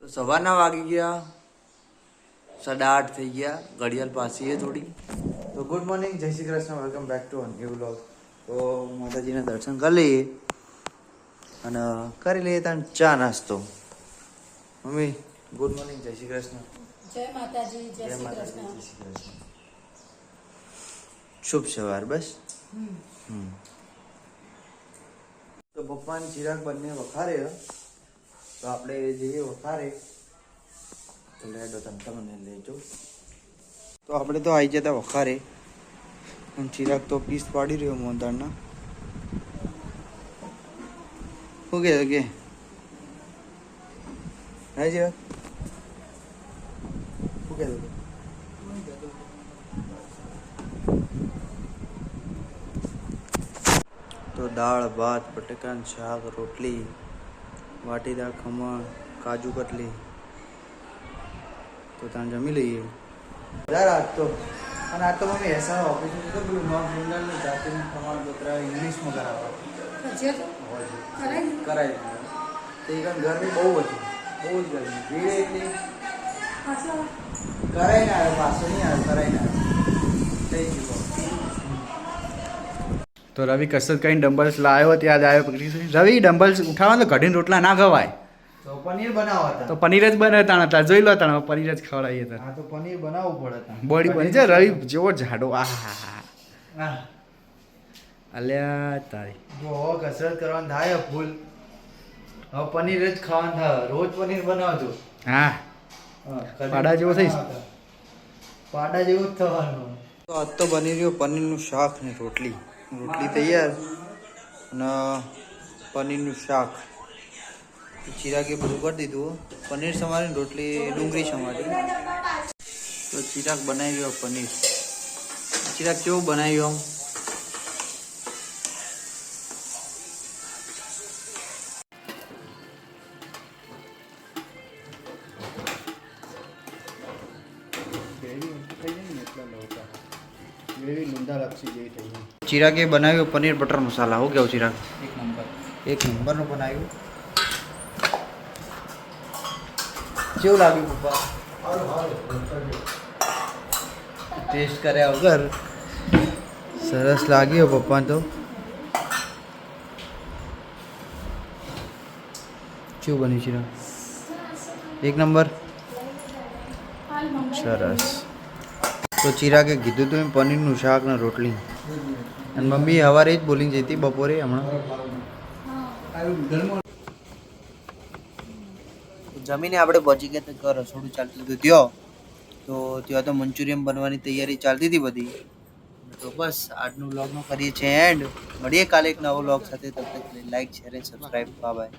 તો સવારના વાગી ગયા 8:30 થઈ ગયા. ઘડિયાળ પાછી છે થોડી. તો ગુડ મોર્નિંગ, જય Shri Krishna, welcome back to અન્ય વ્લોગ. તો માતાજીના દર્શન કરી લઈએ અને કરી લઈએ ત્યાં ચા નાસ્તો. મમ્મી ગુડ મોર્નિંગ, જય શ્રી કૃષ્ણ. જય માતાજી, જય શ્રી કૃષ્ણ. શુભ સવાર. બસ તો પપ્પાની ચિરાગ બંને વખારે, તો આપણે જઈએ વખારે. તો લેડો તમને લેજો. તો આપણે તો આવી જતા વખારે, પણ ચિરાગ તો પીસ પાડી રહ્યો મોંધાણના. શું કે હા ચિરાગ શું કહેતો? તો દાળ ભાત બટેકાનું શાક રોટલી વાટીદાર ખમણ કાજુ કતલી તો ત્યાં જમી લઈએ. આજ તો અને આજ તો મમ્મી એસા ઓફિસ તો પેલું નોન જનરલનું જાતિનું ખમણ દોતરા ઇંગ્લિશમાં કરાવવા કરાવી તો એ કારણ ગરમી બહુ હતી, બહુ જ ગરમી, ભીડ એટલી. કરાવીને આવ્યો, પાછો નહીં આવ્યો, કરાવીને આવ્યો થઈ ગયું. તો રવિ કસરત કરીને ડમ્બલ્સ લાવ્યો, ત્યાં જ આવ્યો. રવિ ડમ્બલ્સ ઉઠાવવા તો ઘડીને રોટલા ના ખવાય, તો પનીર બનાવવા હતા. તો પનીર જ બનાવતા હતા, જોઈ લો તા પનીર જ ખવડાવીએ હતા. હા તો પનીર બનાવવું પડે. બોડી બની જાય રવિ જેવો જાડો. આહા અલ્યા તારી જો કસરત કરવાનું થાય ફૂલ. હવે પનીર જ ખાવાનું થાય, રોજ પનીર બનાવજો. હા પાડા જેવો થઈશ, પાડા જેવું જ થવાનું. તો આજ તો બની રહ્યો પનીરનું શાક ને રોટલી. રોટલી તૈયાર અને પનીરનું શાક. ચિરાગે બધું કરી દીધું. પનીર સમારી, રોટલી ડુંગળી સમારી. તો ચિરાગ બનાવી રહ્યો પનીર. ચિરાગ કેવું બનાવ્યું? આમ ચિરાગે બનાવ્યું પનીર બટર મસાલા. હું કેવું ચિરાગ? એક નંબરનું બનાવ્યું. કેવું લાગ્યું પપ્પા? ટેસ્ટ કર્યા વગર સરસ લાગ્યો પપ્પા તો. કેવું બન્યું ચિરાગ? એક નંબર. સરસ. તો ચિરાગે કીધું તું એમ પનીરનું શાક ને રોટલી. અને મમ્મી સવારે જ બોલીને જતી બપોરે હમણાં. જમીને આપણે પહોંચી ગયા તો રસોડું ચાલતું હતું ત્યાં. તો ત્યાં તો મંચુરિયન બનવાની તૈયારી ચાલતી હતી બધી. તો બસ આજનું વ્લોગનું કરીએ છીએ એન્ડ. મળીએ કાલે એક નવો વ્લોગ સાથે. તબ તક લાઈક શેર અને સબસ્ક્રાઈબ. Bye bye.